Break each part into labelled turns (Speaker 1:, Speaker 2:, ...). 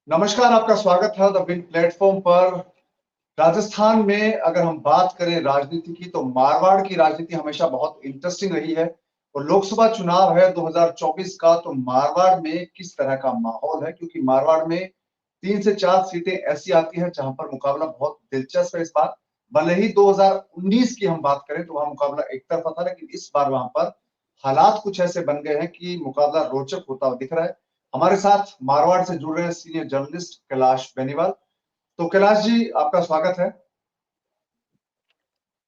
Speaker 1: नमस्कार, आपका स्वागत है द विंड प्लेटफॉर्म पर। राजस्थान में अगर हम बात करें राजनीति की, तो मारवाड़ की राजनीति हमेशा बहुत इंटरेस्टिंग रही है। और लोकसभा चुनाव है 2024 का, तो मारवाड़ में किस तरह का माहौल है, क्योंकि मारवाड़ में 3 से 4 सीटें ऐसी आती हैं जहां पर मुकाबला बहुत दिलचस्प है इस बार। भले ही 2019 की हम बात करें तो वहां मुकाबला एक तरफा था, लेकिन इस बार वहां पर हालात कुछ ऐसे बन गए हैं कि मुकाबला रोचक होता हुआ दिख रहा है। हमारे साथ मारवाड़ से जुड़ रहे हैं सीनियर जर्नलिस्ट कैलाश बेनीवाल। तो कैलाश जी, आपका स्वागत है।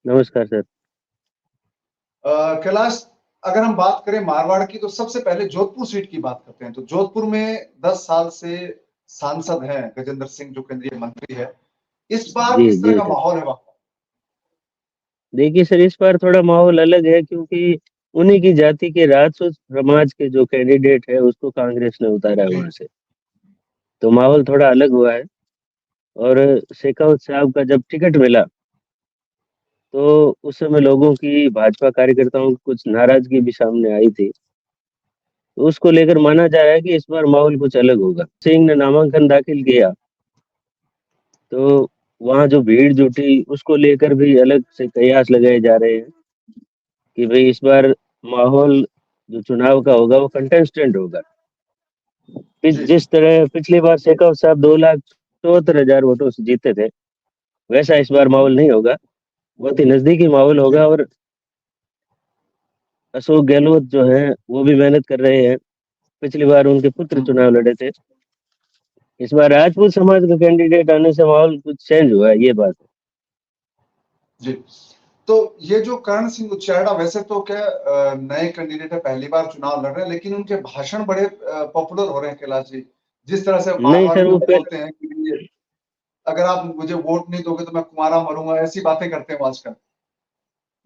Speaker 2: नमस्कार सर।
Speaker 1: कैलाश, अगर हम बात करें मारवाड़ की, तो सबसे पहले जोधपुर सीट की बात करते हैं। तो जोधपुर में 10 साल से सांसद हैं गजेंद्र सिंह, जो केंद्रीय मंत्री है। इस बार
Speaker 2: जी
Speaker 1: किस तरह
Speaker 2: जी
Speaker 1: का
Speaker 2: सर।
Speaker 1: माहौल है वहां पर?
Speaker 2: देखिए सर, इस बार थोड़ा माहौल अलग है क्योंकि उन्हीं की जाति के राजपूत समाज के जो कैंडिडेट है उसको कांग्रेस ने उतारा है
Speaker 1: जी।
Speaker 2: वहां से। तो माहौल थोड़ा अलग हुआ है। और शेखावत साहब का जब टिकट मिला तो उस समय लोगों की, भाजपा कार्यकर्ताओं की कुछ नाराजगी भी सामने आई थी। तो उसको लेकर माना जा रहा है कि इस बार माहौल कुछ अलग होगा। सिंह ने नामांकन दाखिल किया तो वहां जो भीड़ जुटी उसको लेकर भी अलग से कयास लगाए जा रहे हैं कि भाई इस बार माहौल जो चुनाव का होगा वो कंटेस्टेंट होगा।
Speaker 1: जी।
Speaker 2: जिस तरह पिछली बार शेखावत साहब 2,74,000 वोटों से जीते थे, वैसा इस बार माहौल नहीं होगा। बहुत ही नजदीकी माहौल
Speaker 1: जी।
Speaker 2: होगा। और अशोक गहलोत जो है वो भी मेहनत कर रहे हैं। पिछली बार उनके पुत्र
Speaker 1: हम्म।
Speaker 2: चुनाव लड़े थे। इस बार राजपूत समाज का कैंडिडेट आने से माहौल कुछ चेंज हुआ है, ये बात है।
Speaker 1: जी। तो ये जो करण सिंह उच्चाड़ा, वैसे तो क्या नए कैंडिडेट है, पहली बार चुनाव लड़ रहे हैं, लेकिन उनके भाषण बड़े पॉपुलर हो रहे हैं कैलाश जी। जिस तरह से बार
Speaker 2: नहीं
Speaker 1: बार
Speaker 2: सर,
Speaker 1: वो
Speaker 2: वो
Speaker 1: बोलते हैं कि अगर आप मुझे वोट नहीं दोगे तो मैं कुंवारा मरूंगा, ऐसी बातें करते हैं वो आजकल।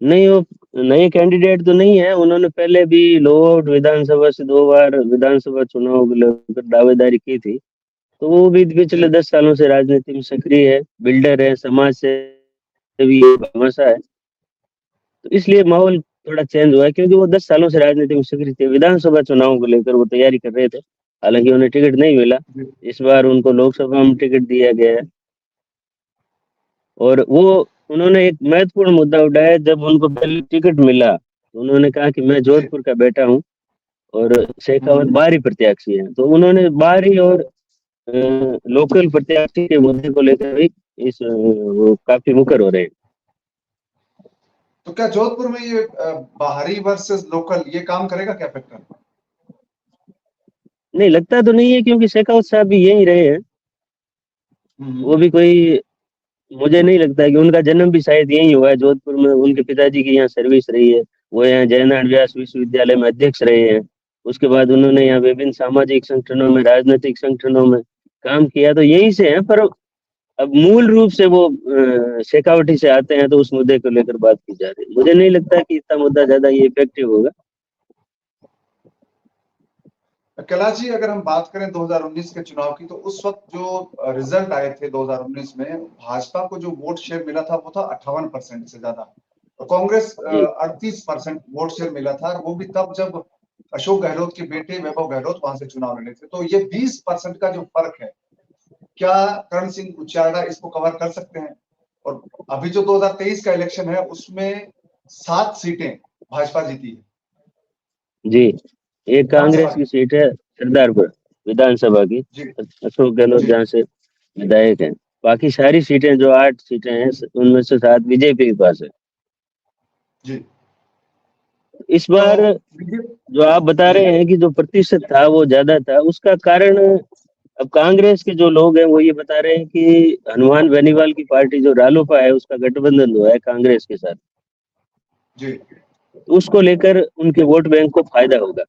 Speaker 2: नहीं, वो नए कैंडिडेट तो नहीं है। उन्होंने पहले भी लोट विधानसभा से 2 बार विधानसभा चुनाव को लेकर दावेदारी की थी। तो वो भी
Speaker 1: जी।
Speaker 2: पिछले 10 सालों से राजनीति में सक्रिय है, बिल्डर है, समाज सेवी है, भामाशाह है। तो इसलिए माहौल थोड़ा चेंज हुआ है क्योंकि वो 10 सालों से राजनीति में सक्रिय थे। विधानसभा चुनाव को लेकर वो तैयारी कर रहे थे, हालांकि उन्हें टिकट नहीं मिला।
Speaker 1: जी।
Speaker 2: इस बार उनको लोकसभा में टिकट दिया गया है। और वो, उन्होंने एक महत्वपूर्ण मुद्दा उठाया। जब उनको पहले टिकट मिला तो उन्होंने कहा कि मैं
Speaker 1: जी।
Speaker 2: जोधपुर का बेटा हूँ और शेखावत
Speaker 1: हम्म।
Speaker 2: बाहरी प्रत्याशी हैं। तो उन्होंने बाहरी और लोकल प्रत्याशी के मुद्दे को लेकर भी वो काफी मुखर हो रहे हैं।
Speaker 1: तो क्या जोधपुर में ये बाहरी वर्सेस लोकल ये काम करेगा क्या फैक्टर?
Speaker 2: नहीं, लगता तो नहीं है क्योंकि शेखावत साहब भी यहीं रहे हैं।
Speaker 1: हम्म।
Speaker 2: वो भी कोई, मुझे नहीं लगता है कि उनका जन्म भी शायद यहीं हुआ है जोधपुर में। उनके पिताजी की यहाँ सर्विस रही है। वो यहाँ जयनारायण व्यास विश्वविद्यालय में अध्यक्ष रहे हैं। उसके बाद उन्होंने यहाँ विभिन्न सामाजिक संगठनों में, राजनीतिक संगठनों में काम किया। तो यहीं से हैं। पर अब मूल रूप से वो शेखावटी से आते हैं, तो उस मुद्दे को लेकर बात की जा रही है। मुझे नहीं लगता कि इतना मुद्दा ज्यादा ये इफेक्टिव होगा।
Speaker 1: कैलाश जी, अगर हम बात करें 2019 के चुनाव की, तो उस वक्त जो रिजल्ट आए थे 2019 में, भाजपा को जो वोट शेयर मिला था वो था 58% से ज्यादा, और कांग्रेस
Speaker 2: जी
Speaker 1: 38% वोट शेयर मिला था। और वो भी तब जब अशोक गहलोत के बेटे वैभव गहलोत वहां से चुनाव लड़े थे। तो ये 20% का जो फर्क है, क्या करण सिंह उच्चाड़ा इसको कवर कर सकते हैं? और अभी जो 2023 का इलेक्शन है उसमें 7 सीटें भाजपा जीती है
Speaker 2: जी। एक
Speaker 1: विधानसभा
Speaker 2: कांग्रेस की
Speaker 1: की।
Speaker 2: सीट है सरदारपुर विधानसभा की,
Speaker 1: जी।
Speaker 2: अशोक गहलोत
Speaker 1: जी।
Speaker 2: जहाँ से विधायक हैं। बाकी सारी सीटें, जो 8 सीटें हैं, उनमें से 7 बीजेपी के पास है।
Speaker 1: जी।
Speaker 2: इस
Speaker 1: तो
Speaker 2: बार जो आप बता
Speaker 1: जी।
Speaker 2: रहे हैं कि जो प्रतिशत था वो ज्यादा था, उसका कारण, अब कांग्रेस के जो लोग हैं वो ये बता रहे हैं कि हनुमान बेनीवाल की पार्टी जो रालोपा है उसका गठबंधन हुआ है कांग्रेस के साथ।
Speaker 1: जी।
Speaker 2: तो उसको लेकर उनके वोट बैंक को फायदा होगा।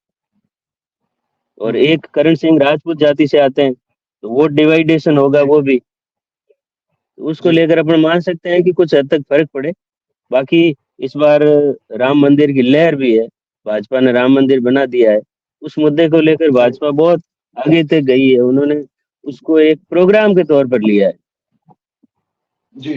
Speaker 2: और
Speaker 1: हम्म।
Speaker 2: एक करण सिंह राजपूत जाति से आते हैं, तो वोट डिवाइडेशन होगा
Speaker 1: जी।
Speaker 2: वो भी। तो उसको
Speaker 1: जी।
Speaker 2: लेकर अपन मान सकते हैं कि कुछ हद तक फर्क पड़े। बाकी इस बार राम मंदिर की लहर भी है। भाजपा ने राम मंदिर बना दिया है। उस मुद्दे को लेकर
Speaker 1: जी।
Speaker 2: भाजपा बहुत आगे तक गई है। उन्होंने उसको एक प्रोग्राम के तौर पर लिया है।
Speaker 1: जी।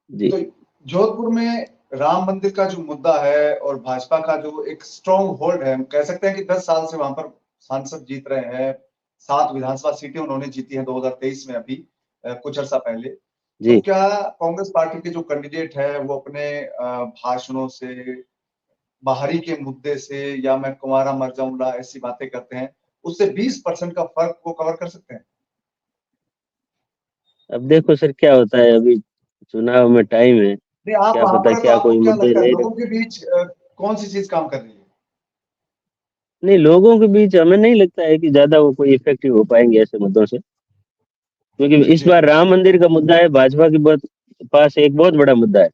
Speaker 2: जी
Speaker 1: तो जोधपुर में राम मंदिर का जो मुद्दा है और भाजपा का जो एक स्ट्रॉन्ग होल्ड है, हम कह सकते हैं कि 10 साल से वहां पर सांसद जीत रहे हैं, 7 विधानसभा सीटें उन्होंने जीती हैं 2023 में, अभी कुछ अर्सा पहले। तो
Speaker 2: जी।
Speaker 1: क्या कांग्रेस पार्टी के जो कैंडिडेट है वो अपने भाषणों से, बाहरी के मुद्दे से, या मैं कुंवारा मर जाऊंगा ऐसी बातें करते हैं, उससे 20% का फर्क को कवर कर सकते हैं?
Speaker 2: अब देखो सर क्या होता है, अभी चुनाव में टाइम है,
Speaker 1: नहीं, आप
Speaker 2: क्या
Speaker 1: वहां
Speaker 2: पता
Speaker 1: पर हैं तो
Speaker 2: क्या
Speaker 1: आपको
Speaker 2: कोई
Speaker 1: क्या
Speaker 2: मुद्दे
Speaker 1: लगता है
Speaker 2: ले
Speaker 1: लोगों
Speaker 2: रहे।
Speaker 1: के बीच कौन सी चीज काम कर रही है?
Speaker 2: नहीं, लोगों के बीच हमें नहीं लगता है कि ज्यादा वो कोई इफेक्टिव हो पाएंगे ऐसे मुद्दों से, क्योंकि इस
Speaker 1: जी
Speaker 2: बार राम मंदिर का मुद्दा है, भाजपा के पास एक बहुत बड़ा मुद्दा है।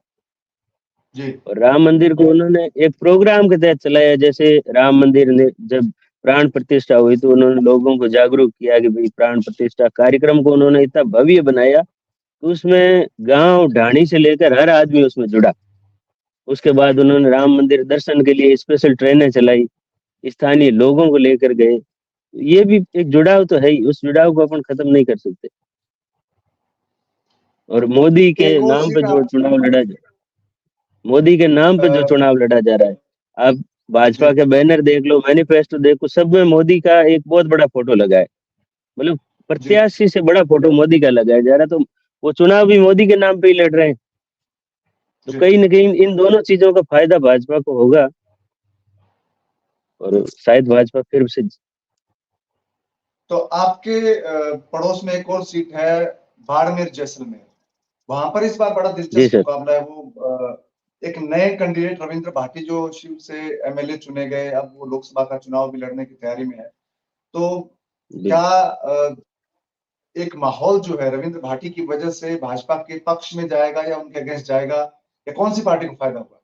Speaker 1: जी
Speaker 2: और राम मंदिर को उन्होंने एक प्रोग्राम के तहत चलाया, जैसे राम मंदिर ने जब प्राण प्रतिष्ठा हुई तो उन्होंने लोगों को जागरूक किया कि भाई प्राण प्रतिष्ठा कार्यक्रम को उन्होंने इतना भव्य बनाया, तो उसमें गांव ढाणी से लेकर हर आदमी उसमें जुड़ा। उसके बाद उन्होंने राम मंदिर दर्शन के लिए स्पेशल ट्रेनें चलाई, स्थानीय लोगों को लेकर गए। ये भी एक जुड़ाव तो है ही, उस जुड़ाव को अपन खत्म नहीं कर सकते। और मोदी के
Speaker 1: एक और
Speaker 2: नाम पे
Speaker 1: सीट
Speaker 2: जो
Speaker 1: आप
Speaker 2: चुनाव लड़ा मोदी के नाम पे जो
Speaker 1: अ,
Speaker 2: चुनाव लड़ा जा रहा है, आप
Speaker 1: जी
Speaker 2: भाजपा के बैनर देख लो, मैनिफेस्टो देखो, सब में मोदी का एक बहुत बड़ा फोटो लगा है। मतलब
Speaker 1: जी
Speaker 2: प्रत्याशी से बड़ा फोटो मोदी का लगाया जा रहा है, तो वो चुनाव भी मोदी के नाम पे ही लड़ रहे हैं। तो
Speaker 1: जी
Speaker 2: कहीं ना कहीं इन दोनों चीजों का फायदा भाजपा को होगा, और शायद भाजपा फिर से।
Speaker 1: तो आपके पड़ोस में एक और सीट है, बाड़मेर जैसलमेर। वहां पर इस बार बड़ा
Speaker 2: जी
Speaker 1: दिलचस्प
Speaker 2: सर।
Speaker 1: मुकाबला है। वो एक नए कैंडिडेट रविंद्र भाटी जो शिव से एमएलए चुने गए, अब वो लोकसभा का चुनाव भी लड़ने की तैयारी में है। तो
Speaker 2: जी।
Speaker 1: क्या एक माहौल जो है रविंद्र भाटी की वजह से भाजपा के पक्ष में जाएगा या उनके अगेंस्ट जाएगा, या कौन सी पार्टी को फायदा होगा?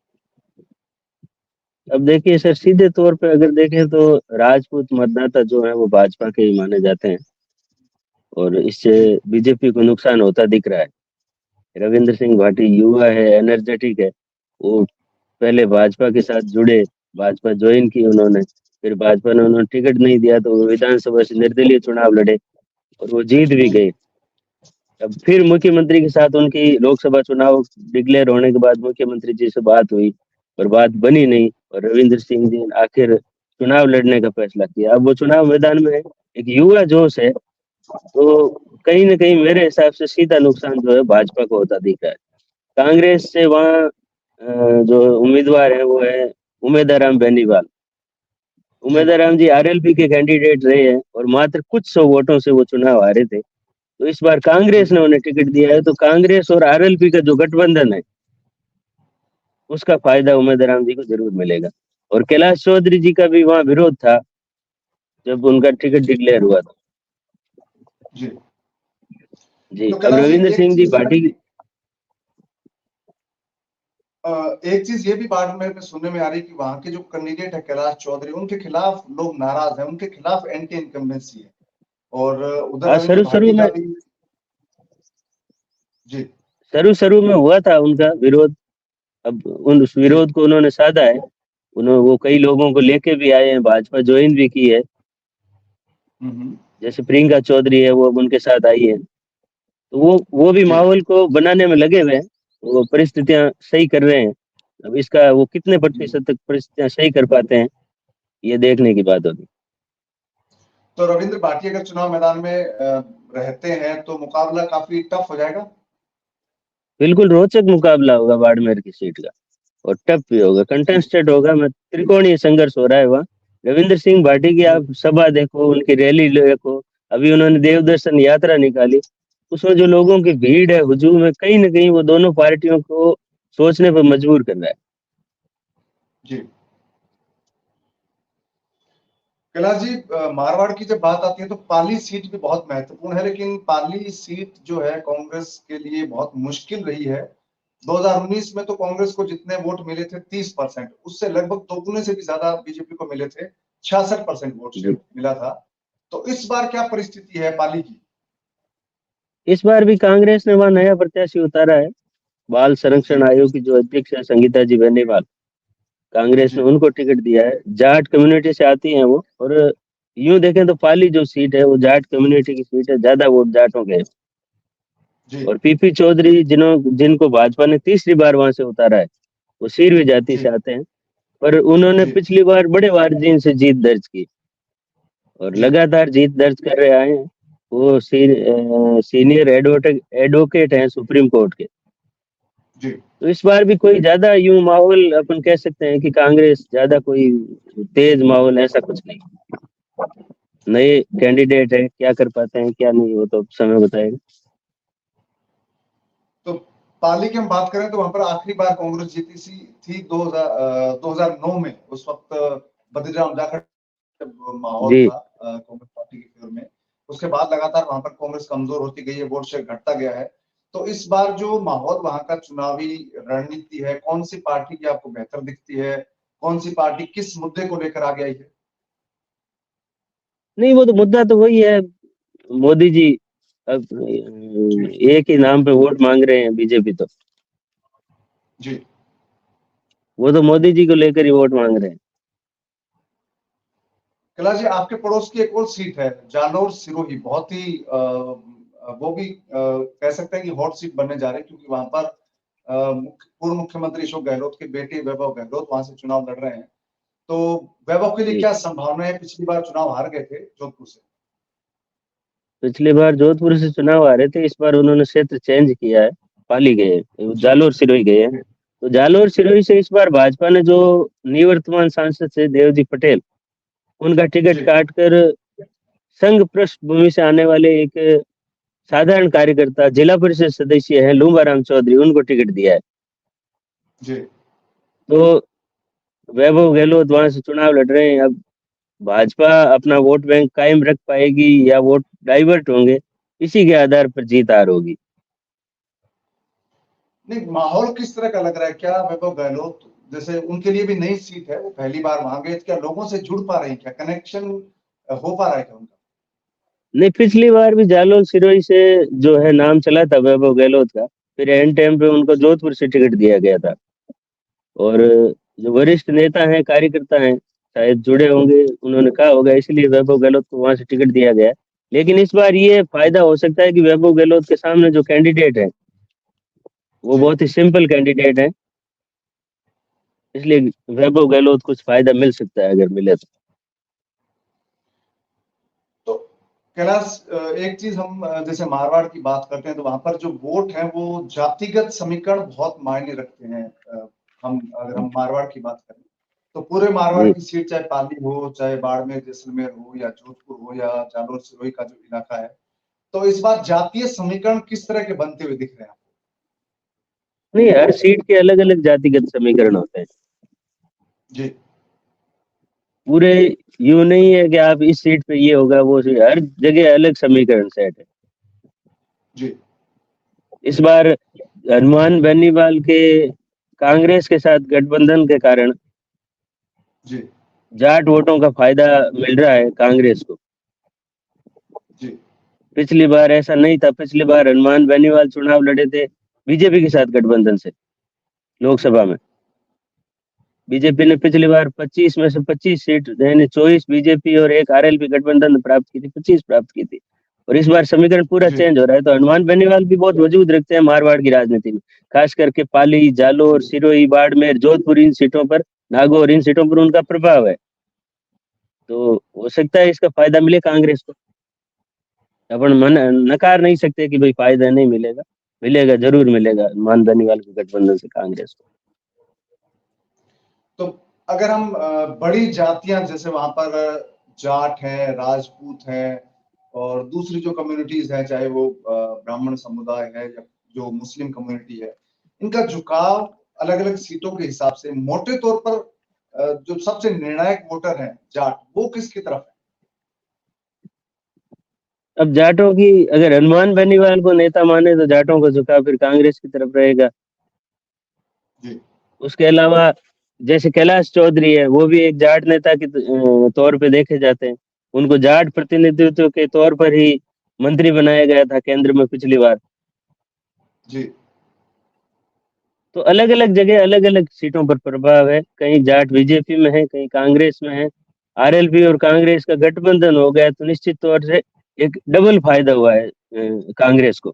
Speaker 2: अब देखिए सर, सीधे तौर पे अगर देखें तो राजपूत मतदाता जो है वो भाजपा के ही माने जाते हैं, और इससे
Speaker 1: जी
Speaker 2: बीजेपी को नुकसान होता दिख रहा है। रविंद्र सिंह भाटी युवा है, एनर्जेटिक है, वो पहले भाजपा के साथ जुड़े, भाजपा ज्वाइन की उन्होंने, फिर भाजपा ने उन्होंने टिकट नहीं दिया तो वो विधानसभा से निर्दलीय चुनाव लड़े और वो जीत भी
Speaker 1: जी
Speaker 2: गए। अब फिर मुख्यमंत्री के साथ उनकी लोकसभा चुनाव डिक्लेयर होने के बाद मुख्यमंत्री जी से बात हुई, और बात बनी नहीं, और रविंद्र सिंह जी ने आखिर चुनाव लड़ने का फैसला किया। अब वो चुनाव मैदान में है, एक युवा जोश है, तो कहीं ना कहीं मेरे हिसाब से सीधा नुकसान जो है भाजपा को होता दिख रहा है। कांग्रेस से वहाँ जो उम्मीदवार है वो है उमेदाराम बेनीवाल।
Speaker 1: जी
Speaker 2: उमेदाराम जी आरएलपी के कैंडिडेट रहे हैं, और मात्र कुछ सौ वोटों से वो चुनाव हारे थे। तो इस बार
Speaker 1: जी
Speaker 2: कांग्रेस ने उन्हें टिकट दिया है, तो कांग्रेस और आरएलपी का जो गठबंधन है उसका फायदा उमेदराम जी को जरूर मिलेगा। और कैलाश चौधरी जी का भी वहाँ विरोध था जब उनका टिकट डिक्लेयर हुआ था।
Speaker 1: जी
Speaker 2: जी।
Speaker 1: तो
Speaker 2: अब
Speaker 1: कैलाश जी,
Speaker 2: रविंद्र सिंह जी भाटी।
Speaker 1: एक चीज ये भी बात में सुनने में आ रही है कि वहां के जो कैंडिडेट है कैलाश चौधरी, उनके खिलाफ लोग नाराज हैं, उनके खिलाफ एंटी इनकम्बेंसी है। और उधर
Speaker 2: हाँ,
Speaker 1: रविंद्र भाटी का भी। जी
Speaker 2: शुरू शुरू में हुआ था उनका विरोध। अब उस
Speaker 1: जी
Speaker 2: विरोध को उन्होंने साधा है, उन्होंने वो कई लोगों को लेके भी आए हैं, भाजपा ज्वाइन भी की है,
Speaker 1: हम्म।
Speaker 2: जैसे प्रियंका चौधरी है वो अब उनके साथ आई है। तो वो भी
Speaker 1: जी
Speaker 2: माहौल को बनाने में लगे हुए हैं, वो परिस्थितियां सही कर रहे हैं। अब इसका वो कितने
Speaker 1: जी
Speaker 2: प्रतिशत तक परिस्थितियां सही कर पाते हैं, ये देखने की बात होगी।
Speaker 1: तो रविंद्र भाटी अगर चुनाव मैदान में रहते हैं तो मुकाबला काफी टफ हो जाएगा।
Speaker 2: बिल्कुल रोचक मुकाबला होगा बाड़मेर की सीट का, और टफ भी होगा,
Speaker 1: जी
Speaker 2: कंटेस्टेड होगा, मैं त्रिकोणीय संघर्ष हो रहा है वहाँ। रविंद्र सिंह भाटी की
Speaker 1: जी
Speaker 2: आप सभा देखो, उनकी रैली देखो, अभी उन्होंने देव दर्शन यात्रा निकाली, उसमें जो लोगों की भीड़ है, हुजूम है, कहीं ना कहीं वो दोनों पार्टियों को सोचने पर मजबूर कर रहा है।
Speaker 1: जी कैलाश जी, मारवाड़ की जब बात आती है तो पाली सीट भी बहुत महत्वपूर्ण है, लेकिन पाली सीट जो है कांग्रेस के लिए बहुत मुश्किल रही है। 2019 में तो कांग्रेस को जितने वोट मिले थे 30%, उससे लगभग दोगुने से भी ज्यादा बीजेपी को मिले थे, 66% वोट
Speaker 2: जी।
Speaker 1: मिला था। तो इस बार क्या परिस्थिति है पाली की?
Speaker 2: इस बार भी कांग्रेस ने वहाँ नया प्रत्याशी उतारा है, बाल
Speaker 1: जी
Speaker 2: संरक्षण आयोग की जो अध्यक्ष है संगीता जी बेनीवाल, कांग्रेस
Speaker 1: जी
Speaker 2: ने उनको टिकट दिया है। जाट कम्युनिटी से आती हैं वो, और यूं देखें तो पाली जो सीट है वो जाट कम्युनिटी की सीट है, ज्यादा वोट जाटों के हैं।
Speaker 1: जी
Speaker 2: और पीपी चौधरी जिनको भाजपा ने तीसरी बार वहां से उतारा है, वो सीरवी जाति
Speaker 1: जी
Speaker 2: से आते हैं, पर उन्होंने
Speaker 1: जी
Speaker 2: पिछली बार बड़े मार्जिन से जीत दर्ज की। और
Speaker 1: जी
Speaker 2: लगातार जीत दर्ज कर रहे आए हैं। वो सीनियर एडवोकेट हैं सुप्रीम कोर्ट के।
Speaker 1: जी।
Speaker 2: तो इस बार भी कोई ज्यादा यूं माहौल अपन कह सकते हैं कि कांग्रेस ज्यादा कोई तेज माहौल ऐसा कुछ नहीं। नए कैंडिडेट है, क्या कर पाते हैं क्या नहीं, वो तो समय बताएगा।
Speaker 1: तो पाली की हम बात करें तो वहां पर आखिरी बार कांग्रेस जीती सी थी 2009 में। उस वक्त बद्रीराम जाखड़ माहौल
Speaker 2: जी
Speaker 1: था कांग्रेस पार्टी की फेवर में। उसके बाद लगातार वहां पर कांग्रेस कमजोर होती गई है, वोट शेयर घटता गया है। तो इस बार जो माहौल वहां का चुनावी रणनीति है, कौन सी पार्टी की आपको बेहतर दिखती है? कौन सी पार्टी किस मुद्दे को लेकर आगे आई है?
Speaker 2: नहीं, वो तो मुद्दा तो वही है। मोदी जी अब एक ही नाम पे वोट मांग रहे हैं बीजेपी तो।
Speaker 1: जी।
Speaker 2: वो तो मोदी जी को लेकर ही वोट मांग रहे हैं।
Speaker 1: कैलाश जी, आपके पड़ोस की एक और सीट है जालौर सिरोही, बहुत ही वो भी कह सकते हैं कि हॉट सीट बनने जा रही है, क्योंकि वहां पर पूर्व मुख्यमंत्री अशोक गहलोत के बेटे वैभव गहलोत वहां से चुनाव लड़ रहे हैं। तो वैभव के लिए
Speaker 2: जी,
Speaker 1: क्या संभावना है? पिछली बार चुनाव हार गए थे जोधपुर से।
Speaker 2: पिछली बार जोधपुर से चुनाव आ रहे थे, इस बार उन्होंने क्षेत्र चेंज किया है। पाली गए, वो
Speaker 1: जी
Speaker 2: जालोर सिरोही गए हैं।
Speaker 1: जी
Speaker 2: तो जालोर सिरोही से इस बार भाजपा ने जो निवर्तमान सांसद से देवजी पटेल, उनका टिकट
Speaker 1: जी
Speaker 2: काटकर संघ पृष्ठभूमि से आने वाले एक साधारण कार्यकर्ता जिला परिषद सदस्य है लूंबाराम चौधरी, उनको टिकट दिया है।
Speaker 1: जी।
Speaker 2: तो वैभव गहलोत वहां से चुनाव लड़ रहे हैं। अब भाजपा अपना वोट बैंक कायम रख पाएगी या वोट डाइवर्ट होंगे, इसी के आधार पर जीत हार होगी।
Speaker 1: नहीं, माहौल किस तरह का लग रहा है? क्या वैभव गहलोत, जैसे उनके लिए भी नई सीट है, वो पहली बार वहां गए, क्या लोगों से जुड़ पा रहे हैं? क्या कनेक्शन हो पा रहा है क्या उनका?
Speaker 2: नहीं, पिछली बार भी जालोर सिरोही से जो है नाम चला था वैभव गहलोत का, फिर एंड टाइम पे उनको जोधपुर से टिकट दिया गया था। और जो वरिष्ठ नेता हैं, कार्यकर्ता हैं, शायद जुड़े होंगे, उन्होंने कहा होगा, इसलिए वैभव गहलोत को वहां से टिकट दिया गया है। लेकिन इस बार ये फायदा हो सकता है कि वैभव गहलोत के सामने जो कैंडिडेट है वो
Speaker 1: जी।
Speaker 2: बहुत ही सिंपल कैंडिडेट है, इसलिए वैभव गहलोत कुछ फायदा मिल सकता है अगर मिले तो।
Speaker 1: तो कैलाश, एक चीज हम जैसे मारवाड़ की बात करते हैं तो वहां पर जो वोट है वो जातिगत समीकरण बहुत मायने रखते हैं। हम अगर हम मारवाड़ की बात करें तो पूरे मारवाड़
Speaker 2: जी
Speaker 1: की सीट, चाहे पाली हो, चाहे बाड़मेर जैसलमेर हो, या जोधपुर हो, या जालोर सिरोही का जो इलाका है, तो इस बार जातीय समीकरण किस तरह के बनते हुए दिख रहे हैं?
Speaker 2: नहीं, हर सीट के अलग अलग जातिगत समीकरण होते हैं।
Speaker 1: जी
Speaker 2: पूरे यूं नहीं है कि आप इस सीट पे ये होगा वो सीट, हर जगह अलग समीकरण सेट है।
Speaker 1: जी
Speaker 2: इस बार हनुमान बेनीवाल के कांग्रेस के साथ गठबंधन के कारण
Speaker 1: जी
Speaker 2: जाट वोटों का फायदा मिल रहा है कांग्रेस को।
Speaker 1: जी
Speaker 2: पिछली बार ऐसा नहीं था, पिछली बार हनुमान बेनीवाल चुनाव लड़े थे बीजेपी के साथ गठबंधन से लोकसभा में। बीजेपी ने पिछली बार 25 में से 25 सीट, यानी 24 बीजेपी और एक आरएलपी गठबंधन ने प्राप्त की थी, 25 प्राप्त की थी। और इस बार समीकरण पूरा
Speaker 1: जी
Speaker 2: चेंज हो रहा है। तो हनुमान बेनीवाल भी बहुत वजूद रखते हैं मारवाड़ की राजनीति में, खास करके पाली, जालोर, सिरोही, बाड़मेर, जोधपुर, इन सीटों पर, नागौर, इन सीटों पर उनका प्रभाव है। तो हो सकता है इसका फायदा मिले कांग्रेस को। अपन मन नकार नहीं सकते कि भाई फायदा नहीं मिलेगा, मिलेगा, जरूर मिलेगा हनुमान बेनीवाल के गठबंधन से कांग्रेस को।
Speaker 1: तो अगर हम बड़ी जातियां, जैसे वहां पर जाट है, राजपूत है, और दूसरी जो कम्युनिटीज हैं, चाहे वो ब्राह्मण समुदाय है या जो मुस्लिम कम्युनिटी है, इनका झुकाव अलग अलग सीटों के हिसाब से मोटे तौर पर जो सबसे निर्णायक वोटर है जाट, वो किसकी तरफ है?
Speaker 2: अब जाटों की, अगर हनुमान बेनीवाल को नेता माने तो जाटों का झुकाव फिर कांग्रेस की तरफ रहेगा।
Speaker 1: जी
Speaker 2: उसके अलावा जैसे कैलाश चौधरी है, वो भी एक जाट नेता के तौर पे देखे जाते हैं। उनको जाट प्रतिनिधित्व के तौर पर ही मंत्री बनाया गया था केंद्र में पिछली बार।
Speaker 1: जी
Speaker 2: तो अलग अलग जगह अलग अलग सीटों पर प्रभाव है, कहीं जाट बीजेपी में है, कहीं कांग्रेस में है। आरएलपी और कांग्रेस का गठबंधन हो गया तो निश्चित तौर से एक डबल फायदा हुआ है कांग्रेस को,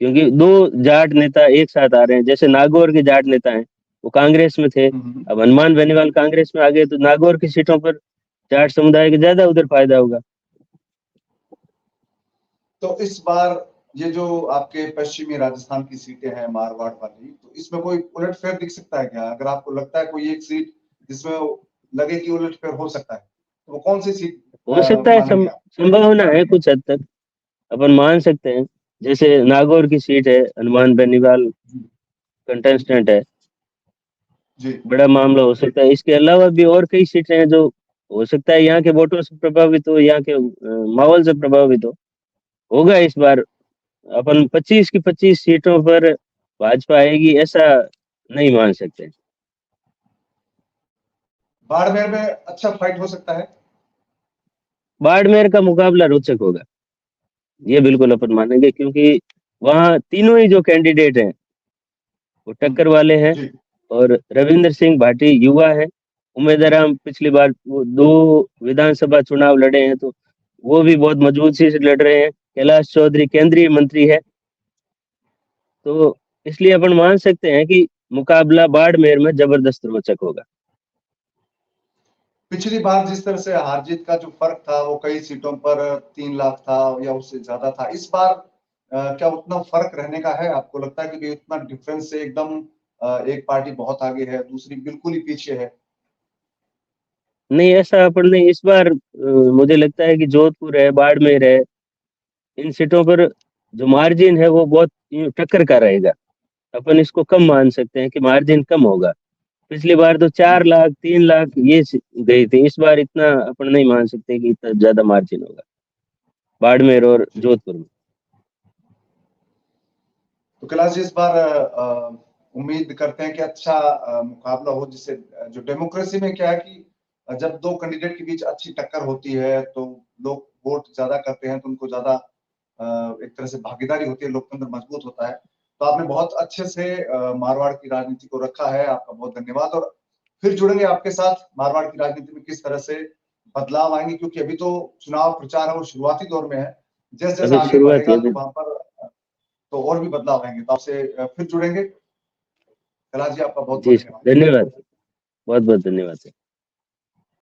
Speaker 2: क्योंकि दो जाट नेता एक साथ आ रहे हैं। जैसे नागौर के जाट नेता हैं, वो कांग्रेस में थे,
Speaker 1: हम्म,
Speaker 2: अब हनुमान बेनीवाल कांग्रेस में आ गए तो नागौर की सीटों पर जाट समुदाय को ज्यादा उधर फायदा होगा।
Speaker 1: तो इस बार ये जो आपके पश्चिमी राजस्थान की सीटें हैं मारवाड़ वाली, तो इसमें कोई उलटफेर दिख सकता है क्या? अगर आपको लगता है कोई एक सीट जिसमें लगे कि उलटफेर हो सकता है, तो वो कौन सी सीट
Speaker 2: हो सकता है,
Speaker 1: मानेंगे आप?
Speaker 2: संभावना है कुछ हद तक, अपन मान सकते हैं। जैसे नागौर की सीट है, हनुमान बेनीवाल
Speaker 1: जी
Speaker 2: कंटेस्टेंट है,
Speaker 1: जी
Speaker 2: बड़ा मामला हो सकता है। इसके अलावा भी और कई सीटें हैं जो हो सकता है यहाँ के वोटों से प्रभावित हो, यहाँ के माहौल से प्रभावित हो। होगा इस बार अपन 25 की 25 सीटों पर भाजपा आएगी ऐसा नहीं मान सकते।
Speaker 1: बाड़मेर में अच्छा फाइट हो सकता है।
Speaker 2: बाड़मेर का मुकाबला रोचक होगा, ये बिल्कुल अपन मानेंगे, क्योंकि वहाँ तीनों ही जो कैंडिडेट हैं वो टक्कर वाले हैं।
Speaker 1: जी
Speaker 2: और रविंद्र सिंह भाटी युवा है, उम्मीदवार, हम पिछली बार वो 2 विधानसभा चुनाव लड़े हैं, तो वो भी बहुत मजबूती से लड़ रहे हैं। कैलाश चौधरी केंद्रीय मंत्री है, तो इसलिए अपन मान सकते हैं कि मुकाबला बाड़मेर में जबरदस्त रोचक होगा।
Speaker 1: पिछली बार जिस तरह से हार जीत का जो फर्क था वो कई सीटों पर 3 लाख था या उससे ज्यादा था, इस बार क्या उतना फर्क रहने का है? आपको लगता है कि भाई उतना डिफरेंस से एकदम एक पार्टी बहुत आगे है, दूसरी बिल्कुल ही पीछे है?
Speaker 2: नहीं, ऐसा अपन नहीं इस बार, मुझे लगता है कि जोधपुर है, बाड़मेर है, इन सीटों पर जो मार्जिन है वो बहुत टक्कर का रहेगा। अपन इसको कम मान सकते हैं कि मार्जिन कम होगा। पिछली बार तो 4 लाख 3 लाख ये गई थी, इस बार इतना अपन नहीं मान सकते कि इतना ज्यादा मार्जिन होगा बाड़मेर और
Speaker 1: जी
Speaker 2: जोधपुर में।
Speaker 1: तो कैलाश जी, इस बार उम्मीद करते हैं कि अच्छा मुकाबला हो, जिससे जो डेमोक्रेसी में क्या है कि जब दो कैंडिडेट के बीच अच्छी टक्कर होती है तो लोग वोट ज्यादा करते हैं, तो उनको ज्यादा एक तरह से भागीदारी होती है, लोकतंत्र मजबूत होता है। तो आपने बहुत अच्छे से मारवाड़ की राजनीति को रखा है, आपका बहुत धन्यवाद। और फिर जुड़ेंगे आपके साथ मारवाड़ की राजनीति में किस तरह से बदलाव आएंगे, क्योंकि अभी तो चुनाव प्रचार है वो शुरुआती दौर में है। जैसे जैसे
Speaker 2: अभी
Speaker 1: आगे
Speaker 2: शुरुआत
Speaker 1: बढ़ेगा
Speaker 2: है
Speaker 1: तो
Speaker 2: अभी।
Speaker 1: वहां पर तो और भी बदलाव आएंगे। तो आपसे फिर जुड़ेंगे। कैलाश जी, आपका बहुत बहुत
Speaker 2: जी
Speaker 1: धन्यवाद।
Speaker 2: धन्यवाद, बहुत बहुत धन्यवाद।